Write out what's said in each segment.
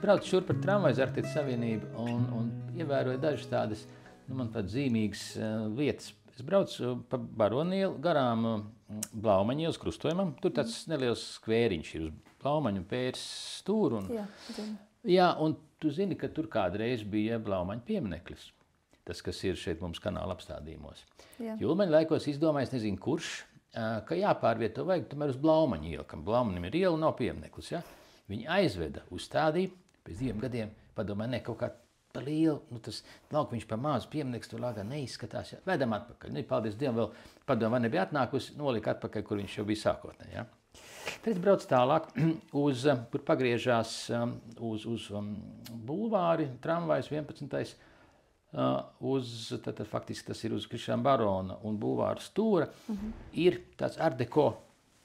braucu šur par tramvaju Arktības Savienību un ievēroju dažas tādas, manuprāt, zīmīgas vietas. Es braucu pa Baronielu garām Blaumaņa ielas krustojumam. Tur tāds neliels skvēriņš ir uz Blaumaņu un Pēres stūru. Jā, un tu zini, ka tur kādreiz bija Blaumaņa piemineklis. Tas, kas ir šeit mums kanāla apstādījumos. Julmaņa laikos izdomājis, nezinu kurš, ka jāpārvieto vajag tomēr uz Blaumaņa ielu, kam Blaumaņam ir iela, nav piemineklis. Ja? Viņi aizveda uz stādīju, pēc 2 gadiem padomāja, kaut kā pa lielu, tas laukumiņš pa mazu piemineklis, tur lāgā neizskatās. Ja? Vedam atpakaļ. Paldies Dievam, vēl padomā nebija atnākusi, nolika atpakaļ, kur viņš jau bija sākotnē. Ja? Tad es braucu tālāk, kur pagriežās uz bulvāri, tramvajs 11. Faktiski tas ir uz Krišāna Barona un bulvāra stūra, ir tāds art deco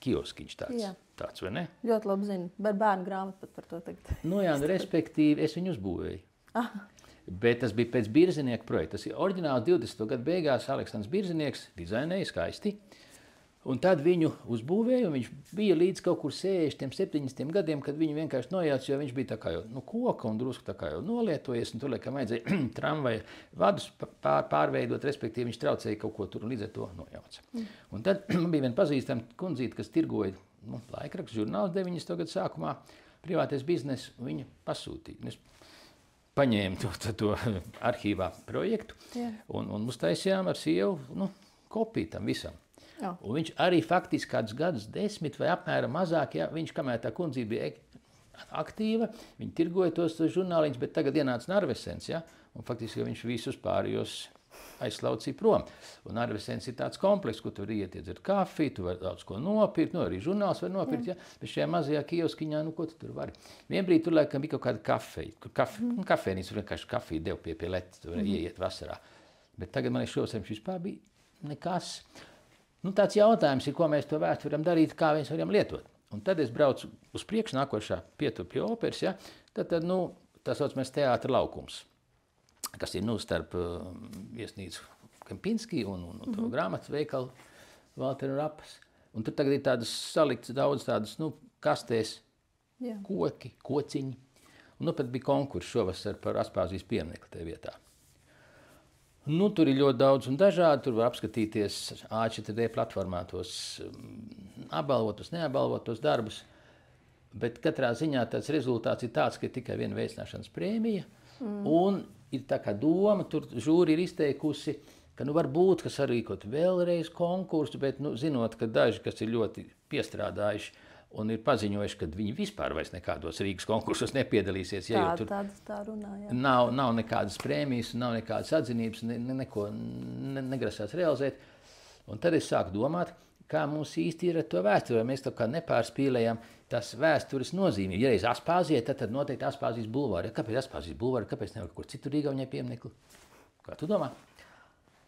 kioskiņš tāds, vai ne? Ļoti labi zinu, bērnu grāmatu pat par to tagad. Jā, respektīvi, es viņu uzbūvēju. Bet tas bija pēc Birzinieka projekta. Tas ir oriģināls 20. gadu beigās Aleksandrs Birzinieks, dizainēja skaisti. Un tad viņu uzbūvēja, un viņš bija līdz kaut kur 60, 70 gadiem, kad viņu vienkārši nojauc, jo viņš bija tā kā jau koka un drusku tā kā jau nolietojies, un tur laikam vajadzēja tramvaja vadus pārveidot, respektīvi viņš traucēja kaut ko tur un līdz ar to nojauc. Un tad bija viena pazīstama kundzīte, kas tirgoja laikrakstu žurnāls 90. gadu sākumā, privātais biznes, un viņa pasūtīja. Es paņēmu to arhīvā projektu un uztaisījām ar sievu kopiju tam visam. Un viņš arī faktiski kādus gadus 10 vai apmēram mazāk, viņš, kamēr tā kundzība bija aktīva, viņi tirgoja tos žurnāliņus, bet tagad ienāca Narvesens, un faktiski viņš visus pārējos aizslaucīja prom. Un Narvesens ir tāds komplekss, kur tu vari iet iedzert kafiju, tu vari daudz ko nopirkt, arī žurnāls var nopirkt, bet šajā mazajā kioskiņā, ko tu tur vari. Vienbrīd tur laikam bija kaut kāda kafeja, kafēnīca vienkārši kafiju deva pie letes, tu vari ieiet vasarā. Bet tagad man šovasar vispār bija nekas. Tāds jautājums ir, ko mēs to vēsturi varam darīt, kā mēs varam lietot. Un tad es braucu uz priekšu nākošā pietur pie operas, tad tā saucamais teātra laukums, kas ir starp viesnīcu Kempinski un to grāmatu veikalu Valteru Rapas. Un tur tagad ir tādas saliktas daudz tādas, kastēs, koki, kociņi. Un pat bija konkurss šovasar par Aspāzijas pieminekli tajā vietā. Tur ir ļoti daudz un dažādi. Tur var apskatīties A4D platformā tos apbalvotos, neapbalvotos darbus. Bet katrā ziņā tāds rezultāts ir tāds, ka ir tikai viena veicināšanas prēmija. Un ir tā kā doma, tur žūri ir izteikusi, ka varbūt, kas sarīkot vēlreiz konkursu, bet zinot, ka daži, kas ir ļoti piestrādājuši un ir paziņojuši, ka viņi vispār vairs nekādos Rīgas konkursos nepiedalīsies. Tā runā, jā. Nav nekādas prēmijas, nav nekādas atzinības, neko negrasās realizēt. Un tad es sāku domāt, kā mums īsti ir ar to vēsturi. Mēs tā kā nepārspīlējam tas vēstures nozīmīgi. Ja reiz Aspāzija, tad noteikti Aspāzijas bulvāri. Kāpēc Aspāzijas bulvāri? Kāpēc nevar kur citur Rīgā pieminekli? Kā tu domā?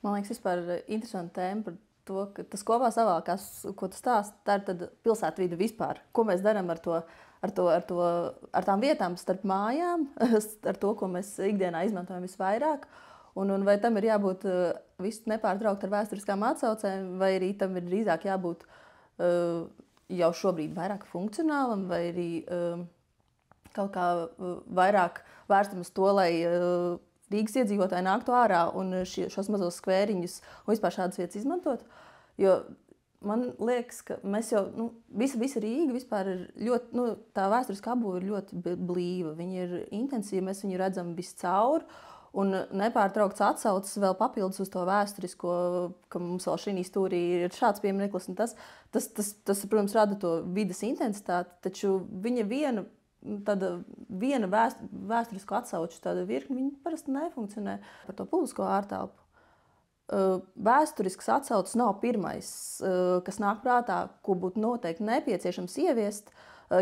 Man liekas, vispār interesanti tēma par to, ka tas kopā savākās, ko tu stāsti, tā ir tad pilsētvide vispār. Ko mēs darām ar tām vietām starp mājām, ar to, ko mēs ikdienā izmantojam visvairāk. Un vai tam ir jābūt visu nepārtraukt ar vēsturiskām atsaucēm, vai arī tam ir drīzāk jābūt jau šobrīd vairāk funkcionālam, vai arī kaut kā vairāk vērstam uz to, lai Rīgas iedzīvotāji nāktu ārā un šos mazos skvēriņus un vispār šādas vietas izmantot. Jo man liekas, ka mēs jau, visa Rīga vispār ir ļoti, tā vēsturiskā apbūve ir ļoti blīva. Viņa ir intensīva, mēs viņu redzam viscaur. Un nepārtraukts atsaucas vēl papildus uz to vēsturisko, ka mums vēl šī stūrī ir šāds piemineklis. Tas, protams, rada to vides intensitāti, taču viņa viena vēsturisko atsauču tāda virkni, viņa parasti nefunkcionē par to publisko ārtelpu. Vēsturisks atsaucas nav pirmais, kas nāk prātā, ko būtu noteikti nepieciešams ieviest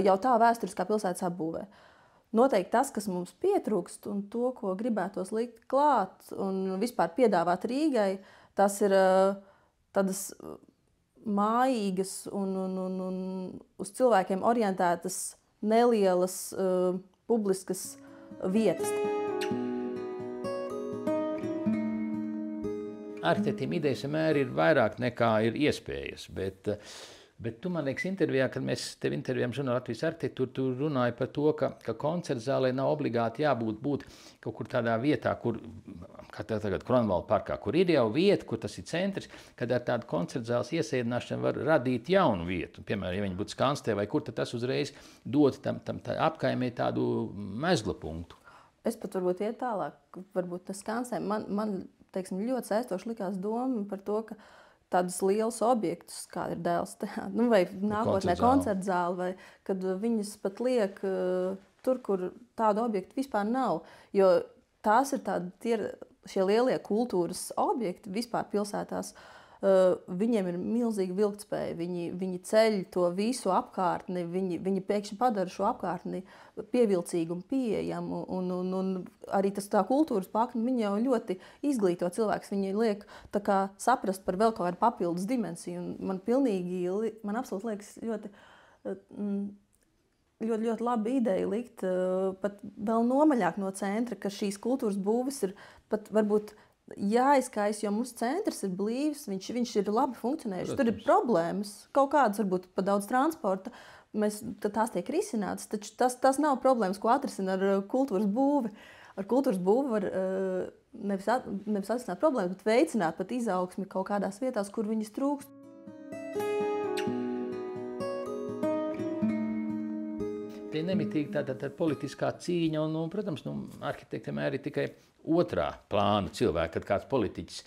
jau tā vēsturiskā pilsētas apbūvē. Noteikti tas, kas mums pietrūkst un to, ko gribētos likt klāt un vispār piedāvāt Rīgai, tas ir tādas mājīgas un uz cilvēkiem orientētas nelielas publiskas vietas. Arhitektiem idejas vienmēr ir vairāk nekā ir iespējas, bet Bet tu man liekas intervijā, kad mēs tevi intervijām žurnālā Latvijas arhitektūru, tu runāji par to, ka koncerta zālē nav obligāti jābūt kaut kur tādā vietā, kur, kā tagad Kronvalda parkā, kur ir jau vieta, kur tas ir centrs, kad ar tādu koncerta zāles iesēdināšanu var radīt jaunu vietu. Piemēram, ja viņi būtu Skanstē vai kur, tad tas uzreiz dot tam apkaimē tādu mezgla punktu. Es pat varbūt iet tālāk, varbūt tas Skanstē. Man teiksim, ļoti saistoši likās doma par to, ka tādus lielus objektus, kā ir Dēls teātris, vai nākotnē koncerta zāle, vai kad viņas pat liek tur, kur tādu objektu vispār nav. Jo tās ir šie lielie kultūras objekti vispār pilsētās. Viņiem ir milzīga vilktspēja. Viņi ceļ to visu apkārtni, viņi pēkšņi padara šo apkārtni pievilcīgu un pieejamu. Un arī tā kultūras pakne, viņi jau ļoti izglīto cilvēks. Viņi liek saprast par vēl kaut kādu papildus dimensiju. Un man absolūti liekas ļoti laba ideja likt pat vēl nomaļāk no centra, ka šīs kultūras būves ir pat varbūt jāizkaisa, jo mūsu centrs ir blīvs, viņš ir labi funkcionējuši. Tur ir problēmas, kaut kādas varbūt par daudz transporta, tās tiek risinātas, taču tas nav problēmas, ko atrisina ar kultūras būvi. Ar kultūras būvi var nevis atrisināt problēmas, bet veicināt pat izaugsmi kaut kādās vietās, kur viņas trūkst. Te nemitīgi tāda politiskā cīņa, un, protams, arhitektiem ir tikai otrā plāna cilvēki, kad kāds politiķis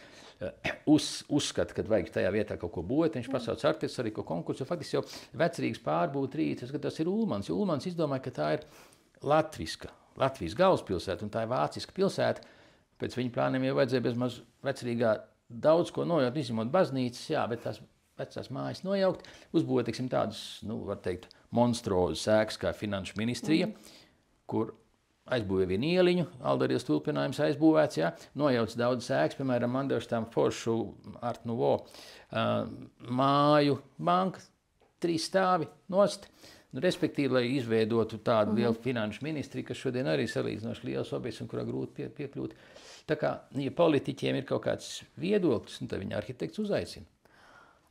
uzskata, ka vajag tajā vietā kaut ko būvēt, viņš pasauc arhitektus arī ko konkursu, faktiski jau Vecrīgas pārbūvēt Rīgas, ka tas ir Ulmans, jo Ulmans izdomāja, ka tā ir Latvijas galvaspilsēta, un tā ir vāciska pilsēta, pēc viņa plāniem jau vajadzēja bezmaz Vecrīgā daudz ko nojaukt, izņemot baznīcas, jā, bet tās vecās mājas nojaukt, uzbūvēt, teiksim, tādus, var teikt, monstrozes ēkas kā Finanšu ministrija, kur aizbūvēja vienu ieliņu, Aldarijas tulpinājums aizbūvēts, jā, nojauc daudz ēkas, piemēram, Mandelštām foršu Art Nouveau māju banka, 3 stāvi nost, respektīvi, lai izveidotu tādu lielu finanšu ministriju, kas šodien arī salīdzinoši liels objekts un kurā grūti piekļūt. Tā kā, ja politiķiem ir kaut kāds viedoklis, tad viņi arhitekts uzaicina.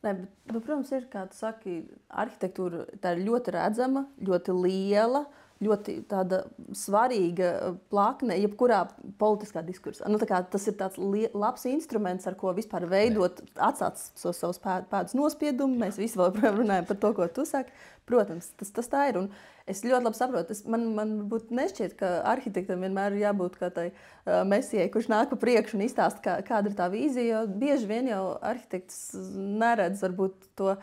Nē, bet, protams, ir, kā tu saki, arhitektūra tā ir ļoti redzama, ļoti liela, ļoti tāda svarīga plakne, jebkurā politiskā diskursā. Tas ir tāds labs instruments, ar ko vispār veidot, atstāt savus pēdus nospiedumu. Mēs visi vēl runājam par to, ko tu saki. Protams, tas tā ir. Un es ļoti labi saprotu. Man būtu nešķiet, ka arhitektam vienmēr ir jābūt kā tai mesijai, kurš nāk pa priekšu un izstāsta, kāda ir tā vīzija. Jo bieži vien jau arhitekts neredz varbūt to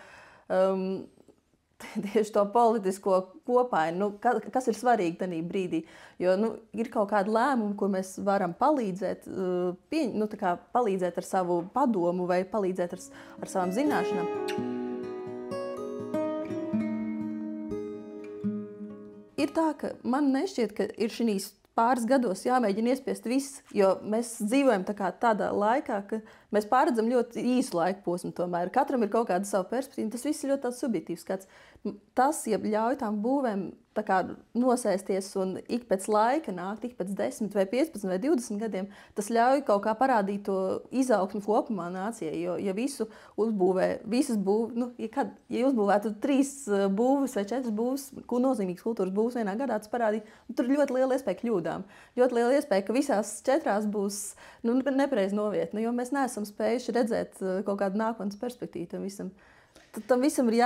tieši to politisko kopainu, kas ir svarīgi tajā brīdī. Jo ir kaut kāda lēmuma, ko mēs varam palīdzēt, palīdzēt ar savu padomu vai palīdzēt ar savām zināšanām. Ir tā, ka man nešķiet, ka ir šīs pāris gados jāmēģina iespiest viss, jo mēs dzīvojam tādā laikā, ka mēs pārredzam ļoti īsu laiku posmu tomēr. Katram ir kaut kāda sava perspektīva, tas viss ir ļoti tāds subjektīvs skats. Tas, ja ļauj tām būvēm nosēsties un ik pēc laika nākt, ik pēc 10 vai 15 vai 20 gadiem, tas ļauj kaut kā parādīt to izaugsmu kopumā nācijai, jo ja visu uzbūvē, ja uzbūvētu 3 būvus vai 4 būvus, nozīmīgas kultūras būvus vienā gadā, tas parādīt, tur ir ļoti liela iespēja kļūdām. Ļoti liela iespēja, ka visās 4 būs nepareiz novietni, jo mēs neesam spējuši redzēt kaut kādu nākotnes perspektīvu tam visam. Tam visam ir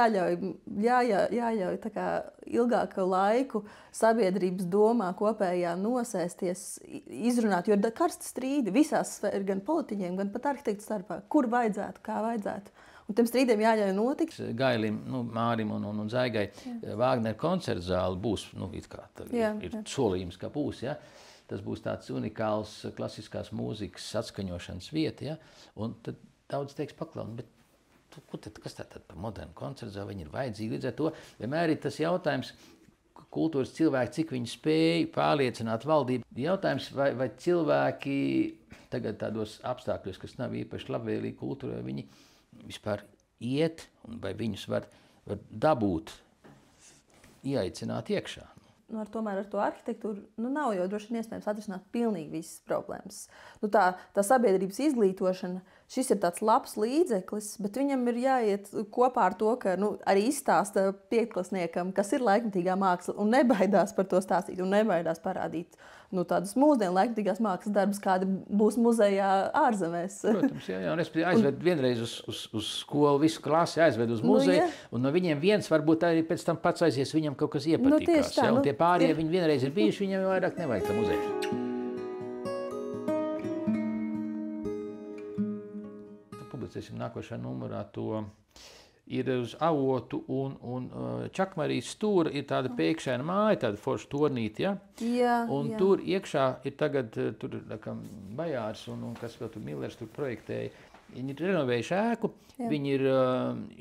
jāļauj tā kā ilgāku laiku sabiedrības domā kopējā nosēsties, izrunāt, jo ir karsti strīdi visās sfērās, gan politiķiem, gan pat arhitektu starpā, kur vajadzētu, kā vajadzētu. Un tiem strīdiem jāļauj notikt. Gailim, Mārim un Zaigai Vāgnera koncerta zāle būs, ir solījums, ka būs, ja? Tas būs tāds unikāls klasiskās mūzikas atskaņošanas vieta, ja? Un tad daudz teiks paklauni, bet kas tā par modernu koncertu zāli, viņi ir vajadzīgi, līdz ar to vienmēr ir tas jautājums, kultūras cilvēki, cik viņi spēj pārliecināt valdību. Jautājums, vai cilvēki tagad tādos apstākļos, kas nav īpaši labvēlīgi kultūrai, viņi vispār iet, un vai viņus var dabūt, ieaicināt iekšā. Tomēr ar to arhitektūru nav jau droši vien iespējams atrisināt pilnīgi visas problēmas. Tā sabiedrības izglītošana šis ir tāds labs līdzeklis, bet viņam ir jāiet kopā ar to, ka arī izstāsta piektklasniekam, kas ir laikmetīgā māksla, un nebaidās par to stāstīt, un nebaidās parādīt tādas mūsdienu laikmetīgās mākslas darbus, kādi būs muzejā ārzemēs. Protams, jā, un es aizvedu vienreiz uz skolu, visu klasi aizvedu uz muzeju, un no viņiem viens varbūt arī pēc tam pats aizies, viņam kaut kas iepatīkās. Un tie pārējie viņi vienreiz ir bijuši, viņiem vairāk nevajag tā muzeju. Publicēsim nākošā numurā to. Ir uz Avotu un Čakmarijas stūra ir tāda pēkšēna māja, tāda forša tornīte, ja? Jā. Tur iekšā ir tagad tur Bajārs un kas vēl tur Millers tur projektēja. Viņi ir renovējuši ēku, viņi ir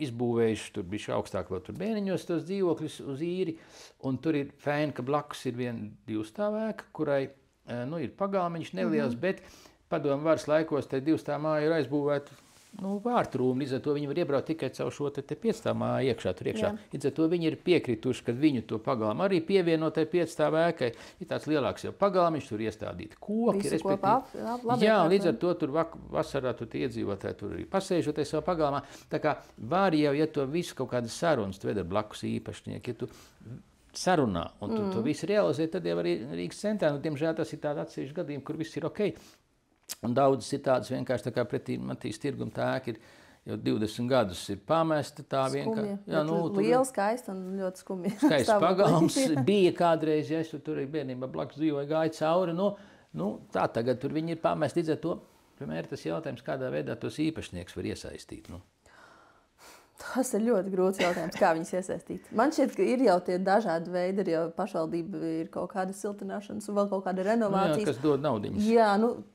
izbūvējuši tur bišķi augstāk vēl tur bēniņos tos dzīvokļus uz īri, un tur ir fēni, ka blakus ir viena divstāvēka, kurai ir pagalmiņš neliels, bet padomu varas laikos te divstāv māja ir aizbūvēta vārtrūmi, līdz ar to viņi var iebraukt tikai caur šo te piecstāv māju iekšā, tur iekšā. Līdz ar to viņi ir piekrituši, ka viņu to pagalmu arī pievienotai piecstāv ēkai. Ir tāds lielāks jau pagalmiņš, tur iestādīti koki, respektīvi. Jā, un līdz ar to tur vasarā tur tie iedzīvotāji tur arī pasēžoties savā pagalmā. Tā kā var jau, ja to visu kaut kādas sarunas, tu ved ar blakus īpašnieki, ja tu sarunā un tu to visu realizē, tad jau arī Rīgas centrā. Diemžēl tas ir tāda atsevišķa gadījuma, kur viss ir ok. Un daudzas ir tādas vienkārši tā kā pretī Matīs tirguma tā ēka ir jau 20 gadus ir pamesta tā vienkārši. Jā, liela, skaista un ļoti skumja. Skaists pagalms bija kādreiz, ja es tur arī bērnībā blakus dzīvoju, gāju cauri. Tā tagad tur viņi ir pamesti, līdz ar to. Piemēram, tas jautājums, kādā veidā tos īpašnieks var iesaistīt. Tas ir ļoti grūts jautājums, kā viņus iesaistīt. Man šķiet, ka ir jau tie dažādi veidi, ir jau pašvaldība ir kaut kāda siltināšanas un vēl kaut kāda renovācijas. Kas dod naudiņas. Jā,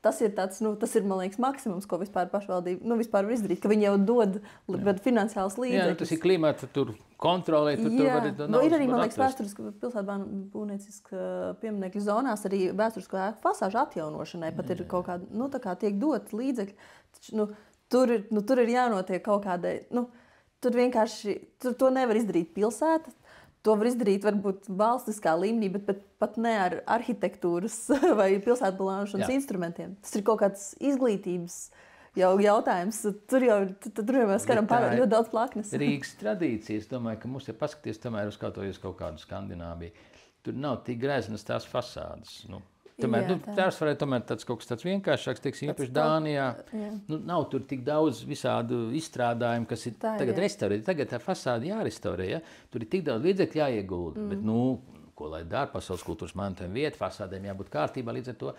tas ir tāds, tas ir, man liekas, maksimums, ko vispār pašvaldība, vispār var izdarīt, ka viņi jau dod finansiāls līdzekļus. Jā, tas ir klimata tur kontrolē, tur var ir arī, man liekas, vēsturiska pilsētbūvnieciska pieminekļu zonās, arī vēsturisko ēku fasāžu atjaunošanai pat ir kaut kāda, tā kā tiek dot līdzekļi. Tur ir jānotiek kaut kādai, tur vienkārši, to nevar izdarīt pilsēta, to var izdarīt varbūt valstiskā līmenī, bet pat ne ar arhitektūras vai pilsētplānošanas instrumentiem. Tas ir kaut kāds izglītības jautājums. Tur jau mēs skaram ļoti daudz plaknes. Rīgas tradīcijas, domāju, ka mums ir paskaties tomēr uz kaut kādu Skandināviju. Tur nav tik greiznas tās fasādes. Tomēr, tās varētu tomēr kaut kas tāds vienkāršāks, teiksim, īpaši Dānijā. Nav tur tik daudz visādu izstrādājumu, kas ir tagad restaurēti. Tagad tā fasāde jārestaurē, ja? Tur ir tik daudz līdzekļu jāiegulda, bet, ko lai dara, pasaules kultūras mantojuma vieta, fasādēm jābūt kārtībā, līdz ar to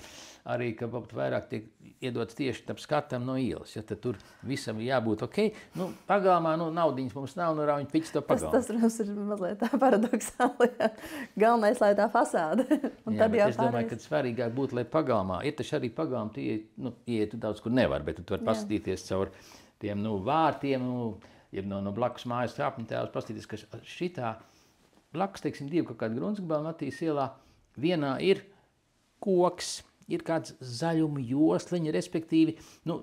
arī, ka vairāk tiek iedots tieši tam skatam no ielas, ja tad tur visam jābūt ok. Pagalmā, naudiņas mums nav, rauņi piķis to pagalmā. Tas, protams, ir mazliet tā paradoxāli, ja. Galvenais, lai tā fasāde. Es domāju, ka svarīgāk būtu, lai pagalmā, ir taču arī pagalmā, tu ieiet daudz, kur nevar, bet tu vari paskatīties caur tiem, vārtiem, no blakus mājas trāpņtēlus, paskatīties, ka šitā blakus, teiksim, divi kaut kādi gruntsgabali Matīs ielā, vienā ir koks, ir kāds zaļuma josliņa, respektīvi,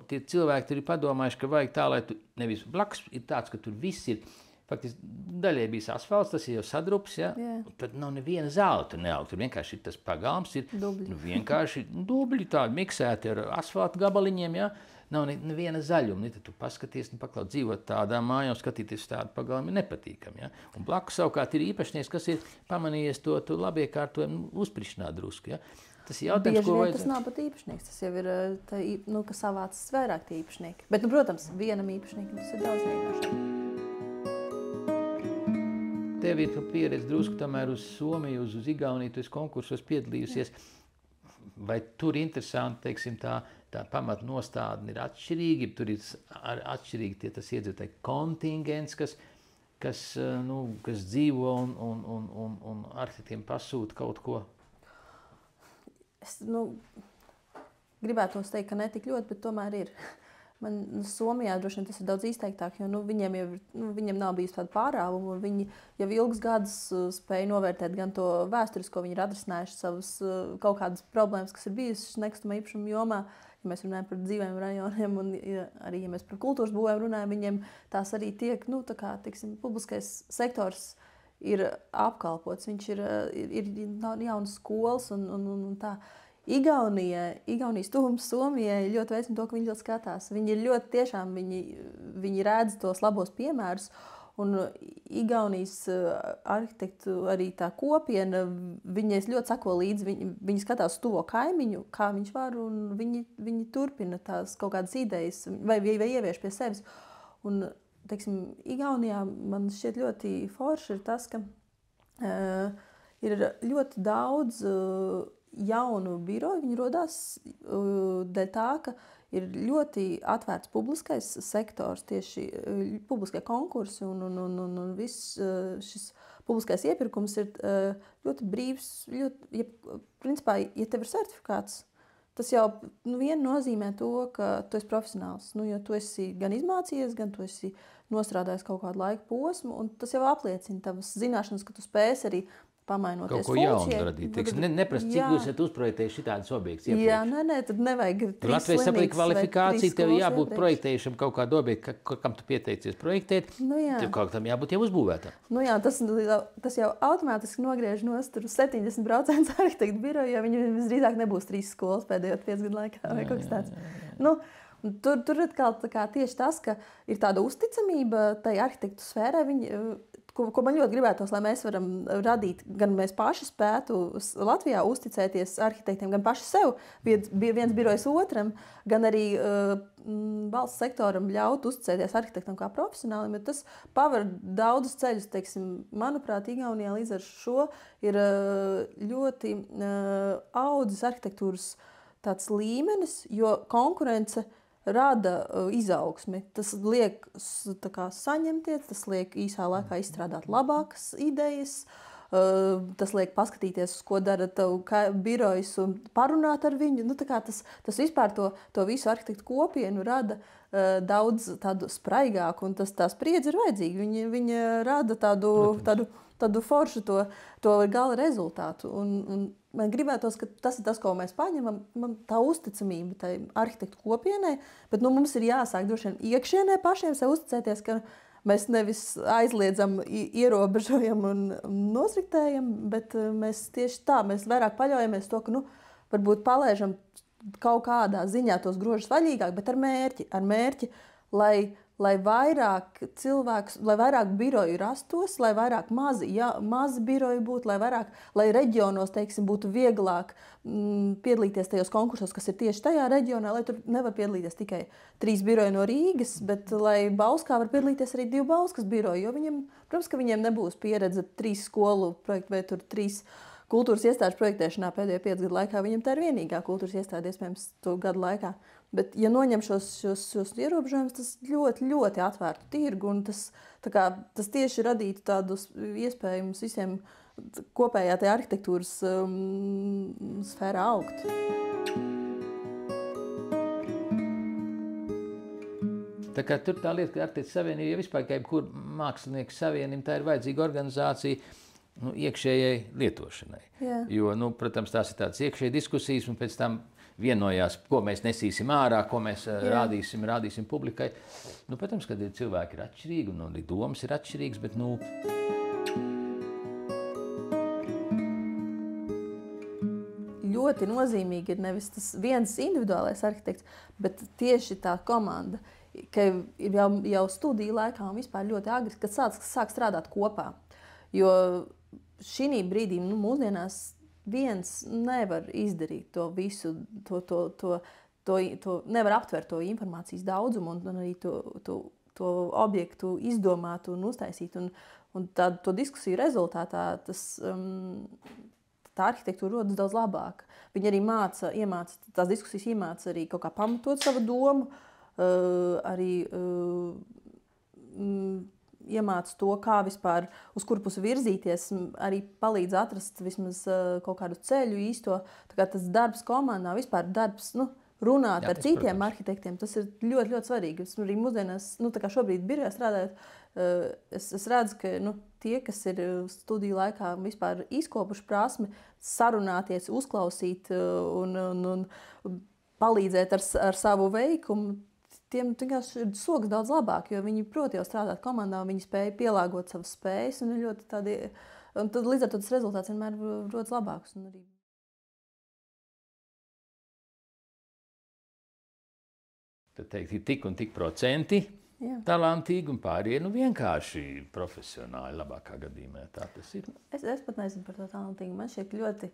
tie cilvēki tur ir padomājuši, ka vajag tā, lai tu nevis blakus ir tāds, ka tur viss ir, faktiski daļai bijis asfalts, tas ir jau sadrups, ja? Tad nav neviena zāle tur neaug, tur vienkārši ir tas pagalms, ir vienkārši dubļi tādi miksēti ar asfalta gabaliņiem, ja? Nav neviena zaļuma, tad tu paskaties un paklaut dzīvot tādā mājā un skatīties tādu pagalmu ir nepatīkami. Ja? Un blakus savukārt ir īpašnieks, kas ir pamanījies to labiekārtojumu uzprišanāt drusku. Ja? Tas ir jautājums, ko vajag. Tas nav pat īpašnieks, tas jau ir, ka savācis vairāk tie īpašnieki. Bet, protams, vienam īpašniekam tas ir daudz vienkāršāk. Tev ir pieredze drusku tomēr uz Somiju, uz Igauniju, tu esi konkursos piedalījusies. Vai tur interesanti, teiksim, tā pamatnostādne ir atšķirīga, tur ir atšķirīgi tas iedzīvotāju kontingents, kas dzīvo un arhitektiem pasūta kaut ko? Es gribētu teikt, ka ne tik ļoti, bet tomēr ir. Man Somijā droši vien tas ir daudz izteiktāk, jo viņiem nav bijis tāda pārāvuma, un viņi jau ilgus gadus spēja novērtēt gan to vēsturisko, viņi ir atrisinājuši savas kaut kādas problēmas, kas ir bijušas nekustamā īpašuma jomā. Ja mēs runājam par dzīvēm rajoniem un arī, ja mēs par kultūras būvēm runājam, viņiem tās arī tiek, publiskais sektors ir apkalpots, viņš ir jaunas skolas un tā. Igaunijas tuvums Somijai ļoti veicina to, ka viņi ļoti skatās. Viņi ir ļoti tiešām, viņi redz tos labos piemērus. Un Igaunijas arhitektu arī tā kopiena, viņas ļoti sako līdzi, viņi skatās tuvo kaimiņu, kā viņš var, un viņi turpina tās kaut kādas idejas vai ievieš pie sevis. Un, teiksim, Igaunijā man šķiet ļoti forši ir tas, ka ir ļoti daudz jaunu biroju, viņi rodās dēļ tā, ka ir ļoti atvērts publiskais sektors, tieši publiskie konkursi un viss šis publiskais iepirkums ir ļoti brīvs. Principā, ja tev ir certifikāts, tas jau vien nozīmē to, ka tu esi profesionāls. Jo tu esi gan izmācījies, gan tu esi nostrādājis kaut kādu laika posmu, un tas jau apliecina tavas zināšanas, ka tu spēsi arī pamainoties kaut ko jaunu radīt. Neprast, cik jūs esat uzprojektējuši šitādus objektus iepriekš. Jā, tad nevajag Latvijas saprīt kvalifikāciju, tev jābūt projektējušam kaut kādu objektu, kam tu pieteicies projektēt, tev kaut tam jābūt jau uzbūvētam. Tas jau automātiski nogriež nost 70% arhitektu biroju, jo viņi visdrīzāk nebūs 3 skolas pēdējo 5 gadu laikā vai kaut kas tāds. Tur atkal tieši tas, ka ir tāda uzticamība tai arhitektu sfērai, ko man ļoti gribētos, lai mēs varam radīt, gan mēs paši spētu Latvijā uzticēties arhitektiem, gan paši sev, viens birojs otram, gan arī valsts sektoram ļaut uzticēties arhitektam kā profesionālim, jo tas paver daudzus ceļus, teiksim, manuprāt, Igaunijā līdz ar šo ir ļoti audzis arhitektūras tāds līmenis, jo konkurence rada izaugsmi. Tas liek saņemties, tas liek īsā laikā izstrādāt labākas idejas, tas liek paskatīties, ko dara tev birojs un parunāt ar viņu. Tas vispār to visu arhitektu kopienu rada daudz tādu spraigāku, un tā spriedze ir vajadzīga. Viņa rada tādu foršu to gala rezultātu. Un man gribētos, ka tas ir tas, ko mēs paņemam, tā uzticamība tai arhitektu kopienai, bet mums ir jāsāk droši vien iekšienē pašiem sev uzticēties, ka mēs nevis aizliedzam, ierobežojam un nosriktējam, bet mēs tieši tā, mēs vairāk paļaujamies to, ka varbūt palaižam kaut kādā ziņā tos grožus vaļīgāk, bet ar mērķi, lai vairāk cilvēku, lai vairāk biroju rastos, lai vairāk mazi biroji būtu, lai reģionos, teiksim, būtu vieglāk piedalīties tajos konkursos, kas ir tieši tajā reģionā, lai tur nevar piedalīties tikai 3 biroji no Rīgas, bet lai Bauskā var piedalīties arī 2 Bauskas biroji, jo protams, ka viņiem nebūs pieredze 3 skolu projektu vai 3 kultūras iestāžu projektēšanā pēdējo 5 gadu laikā. Viņam tā ir vienīgā kultūras iestāde iespējams to gadu laikā. Bet, ja noņem šos ierobežojumus, tas ļoti, ļoti atvērtu tirgu, un tas tieši radītu tādus iespējumus visiem kopējā tajā arhitektūras sfērā augt. Tā kā tur tā lieta, ka Arhitektu savienība, ja vispār kā jebkur mākslinieku savienība, tā ir vajadzīga organizācija, iekšējai lietošanai. Jā. Jo, protams, tās ir tādas iekšēji diskusijas, un pēc tam vienojās, ko mēs nesīsim ārā, ko mēs rādīsim publikai. Protams, kad cilvēki ir atšķirīgi, un arī domas ir atšķirīgas, bet, Ļoti nozīmīgi ir nevis tas viens individuālais arhitekts, bet tieši tā komanda, ka jau studiju laikā un vispār ļoti agri, kad sāk strādāt kopā. Jo šī brīdī, mūsdienās, viens nevar izdarīt to visu, to nevar aptvert to informācijas daudzumu un arī to objektu izdomāt un uztaisīt. Un to diskusiju rezultātā tā arhitektūra rodas daudz labāk. Viņi arī tās diskusijas iemāca arī kaut kā pamatot savu domu, arī iemāca to, kā vispār uz kuru pusi virzīties, arī palīdz atrast vismaz kaut kādu ceļu īsto. Tā kā tas darbs komandā, vispār darbs, runāt ar citiem arhitektiem, tas ir ļoti, ļoti svarīgi. Es arī mūsdienās, tā kā šobrīd birojā strādājot, es redzu, ka tie, kas ir studiju laikā vispār izkopuši prasmi sarunāties, uzklausīt un palīdzēt ar savu veikumu, tiem vienkārši ir soks daudz labāk, jo viņi prot jau strādāt komandā, viņi spēja pielāgot savas spējas, un tad līdz ar to tas rezultāts vienmēr rodas labāks. tad teikt, ir tik un tik procenti talantīgi un pārējie vienkārši profesionāli labākā gadījumā. Tā tas ir. Es pat nezinu par to talantīgu. Man šķiet ļoti,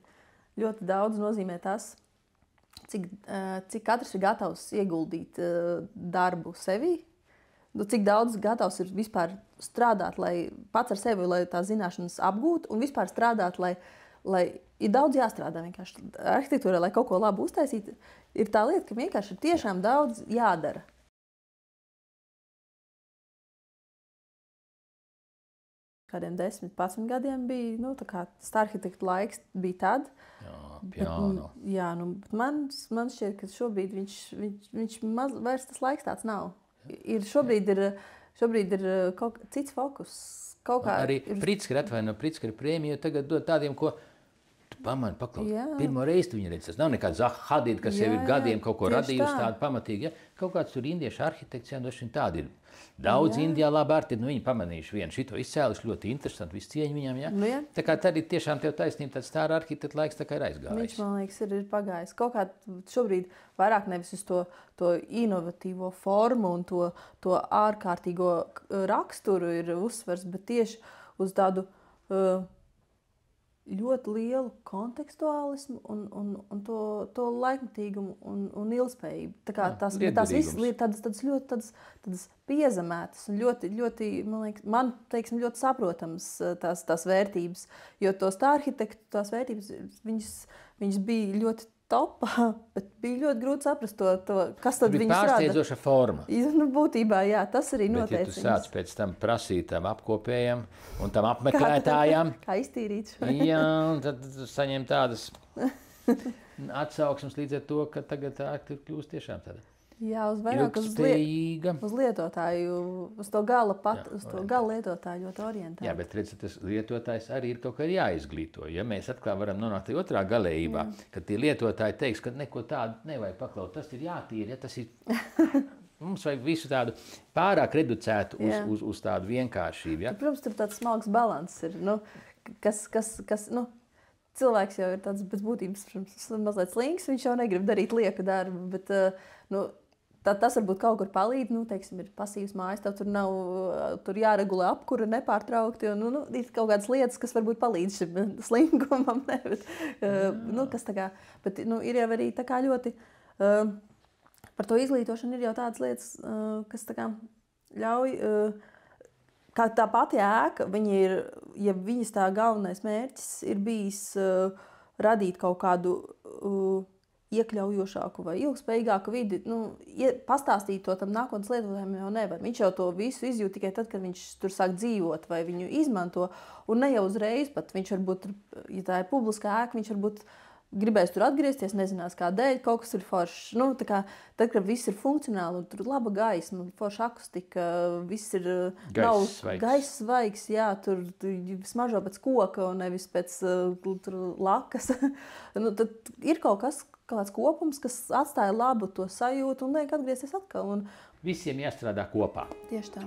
ļoti daudz nozīmē tas, cik katrs ir gatavs ieguldīt darbu sevī, cik daudz gatavs ir vispār strādāt, lai pats ar sevi, lai tās zināšanas apgūtu un vispār strādāt, lai ir daudz jāstrādā vienkārši. Arhitektūrā, lai kaut ko labu uztaisītu, ir tā lieta, ka vienkārši ir tiešām daudz jādara. Kādiem 10, 11 gadiem bija, tā kā tas arhitektu laiks bija tad. Jā, piano. Bet man šķiet, ka šobrīd viņš vairs tas laiks tāds nav. Šobrīd ir kaut cits fokus. Arī Pritzker Pritzker prēmiju tagad dod tādiem, ko tu pamani paklaus. Pirmo reizi tu viņu redzi. Tas nav nekāds Zaha Hadid, kas jau ir gadiem kaut ko radījusi tādu pamatīgi. Ja? Kaut kāds tur indiešu arhitekts, tādi ir. Daudz Indijā labi arhitekti, viņi pamanījuši vienu šito izcēluši, ļoti interesanti, visu cieņu viņam. Ja? Tā kā tad ir tiešām tev taisnība, tāds stāra arhitekta laiks tā kā ir aizgājis. Viņš, man liekas, ir pagājis. Kaut kā šobrīd vairāk nevis uz to inovatīvo formu un to ārkārtīgo raksturu ir uzsvers, bet tieši uz tādu ļoti lielu kontekstuālismu un to laikmetīgumu un ilgspējību. Tā kā tās visas lietas tādas piezemētas un ļoti, man teiksim, ļoti saprotams tās vērtības, jo tos arhitektu tās vērtības, viņas bija ļoti topā, bet bija ļoti grūti saprast to kas tad viņas rada. Pārsteidzoša forma. Būtībā, jā, tas arī noteica. Bet, ja tu sāc pēc tam prasīt tam apkopējam un tam apmeklētājām. Kā iztīrīt šo? Jā, un tad saņem tādas atsauksmes līdz ar to, ka tagad tā kļūst tiešām tāda. Jā, uz vairāk uz lietotāju, uz to gala lietotāju ļoti orientēta. Jā, bet redz, tas lietotājs arī ir kaut kā jāizglīto. Ja mēs atkal varam nonākt otrā galējībā, kad tie lietotāji teiks, ka neko tādu nevajag paklaut, tas ir jātīra, ja tas ir... Mums vajag visu tādu pārāk reducētu uz tādu vienkāršību. Ja? Protams, tur tāds smalks balans ir, kas cilvēks jau ir tāds pēc būtības mazliet slings, viņš jau negrib darīt lieku darbu, bet tas varbūt kaut kur palīdz, teiksim, ir pasīvs mājas, tur jāregulē apkura nepārtraukti, un ir kaut kādas lietas, kas varbūt palīdz šim slingumam, kas tā kā, bet ir jau arī tā kā ļoti, par to izglītošanu ir jau tādas lietas, kas tā kā ļauj, kā tā pati ēka, ja viņas tā galvenais mērķis ir bijis radīt kaut kādu iekļaujošāku vai ilgspējīgāku vidi, pastāstīt to tam nākotnes lietotājiem jau nevar. Viņš jau to visu izjūt tikai tad, kad viņš tur sāk dzīvot vai viņu izmanto, un ne jau uzreiz pat. Viņš varbūt, ja tā ir publiskā ēka, viņš varbūt gribēs tur atgriezties, nezinās kādēļ, kaut kas ir foršs. Tad, kad viss ir funkcionāli, un tur laba gaisma, forša akustika, viss ir gaiss svaigs, jā, tur smažo pēc koka un nevis pēc lakas. Tad ir kaut kāds kopums, kas atstāja labu to sajūtu un liek atgriezties atkal. Visiem jāstrādā kopā. Tieši tā.